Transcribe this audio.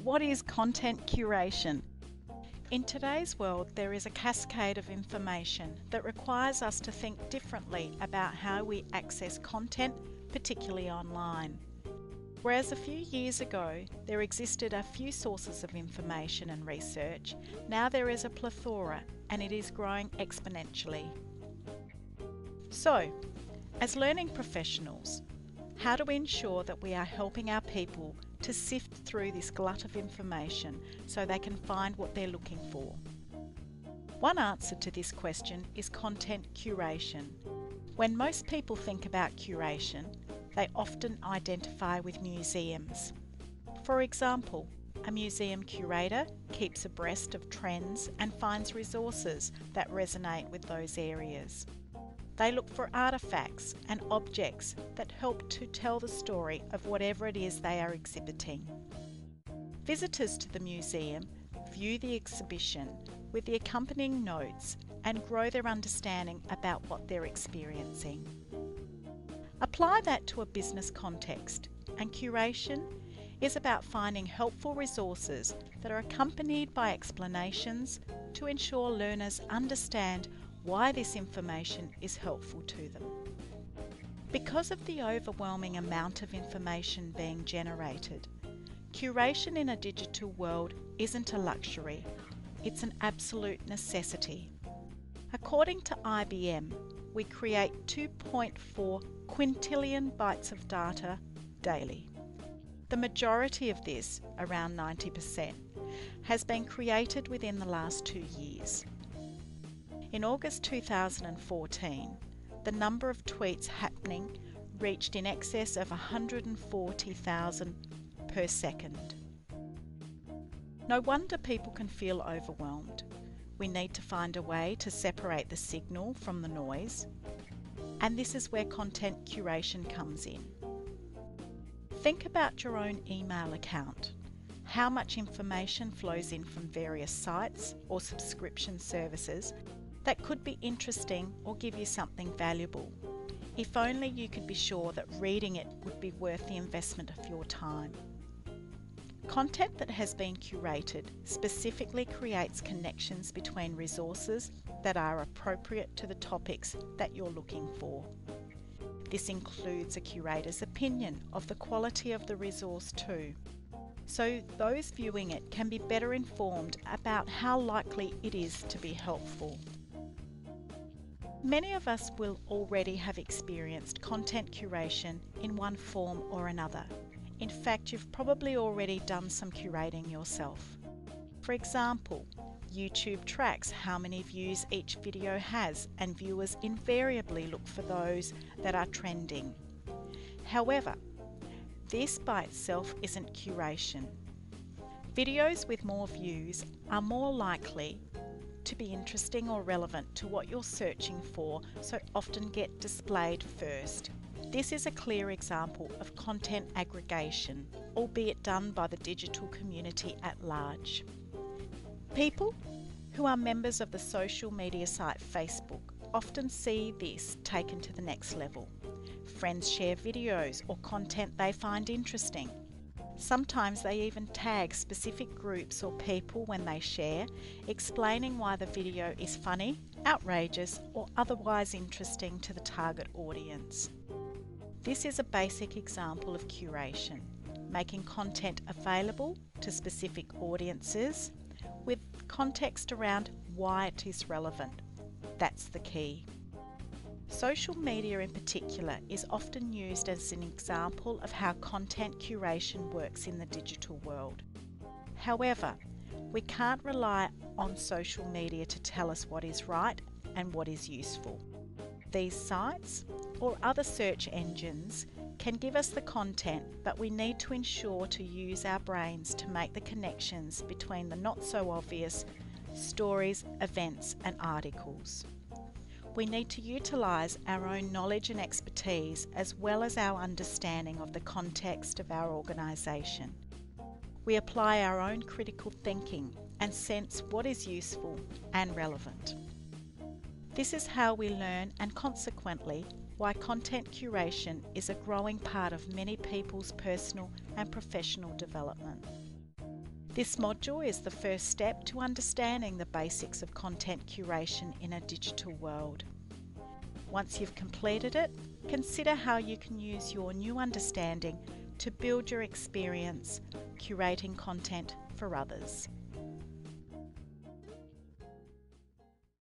What is content curation? In today's world, there is a cascade of information that requires us to think differently about how we access content, particularly online. Whereas a few years ago, there existed a few sources of information and research, now there is a plethora and it is growing exponentially. So, as learning professionals, how do we ensure that we are helping our people to sift through this glut of information so they can find what they're looking for? One answer to this question is content curation. When most people think about curation, they often identify with museums. For example, a museum curator keeps abreast of trends and finds resources that resonate with those areas. They look for artefacts and objects that help to tell the story of whatever it is they are exhibiting. Visitors to the museum view the exhibition with the accompanying notes and grow their understanding about what they're experiencing. Apply that to a business context, and curation is about finding helpful resources that are accompanied by explanations to ensure learners understand why this information is helpful to them. Because of the overwhelming amount of information being generated, curation in a digital world isn't a luxury, it's an absolute necessity. According to IBM, we create 2.4 quintillion bytes of data daily. The majority of this, around 90%, has been created within the last 2 years. In August 2014, the number of tweets happening reached in excess of 140,000 per second. No wonder people can feel overwhelmed. We need to find a way to separate the signal from the noise, and this is where content curation comes in. Think about your own email account. How much information flows in from various sites or subscription services that could be interesting or give you something valuable. If only you could be sure that reading it would be worth the investment of your time. Content that has been curated specifically creates connections between resources that are appropriate to the topics that you're looking for. This includes a curator's opinion of the quality of the resource too, so those viewing it can be better informed about how likely it is to be helpful. Many of us will already have experienced content curation in one form or another. In fact, you've probably already done some curating yourself. For example, YouTube tracks how many views each video has, and viewers invariably look for those that are trending. However, this by itself isn't curation. Videos with more views are more likely to be interesting or relevant to what you're searching for, so often get displayed first. This is a clear example of content aggregation, albeit done by the digital community at large. People who are members of the social media site Facebook often see this taken to the next level. Friends share videos or content they find interesting. Sometimes they even tag specific groups or people when they share, explaining why the video is funny, outrageous, or otherwise interesting to the target audience. This is a basic example of curation, making content available to specific audiences with context around why it is relevant. That's the key. Social media in particular is often used as an example of how content curation works in the digital world. However, we can't rely on social media to tell us what is right and what is useful. These sites or other search engines can give us the content, but we need to ensure to use our brains to make the connections between the not so obvious stories, events and articles. We need to utilise our own knowledge and expertise as well as our understanding of the context of our organisation. We apply our own critical thinking and sense what is useful and relevant. This is how we learn, and consequently why content curation is a growing part of many people's personal and professional development. This module is the first step to understanding the basics of content curation in a digital world. Once you've completed it, consider how you can use your new understanding to build your experience curating content for others.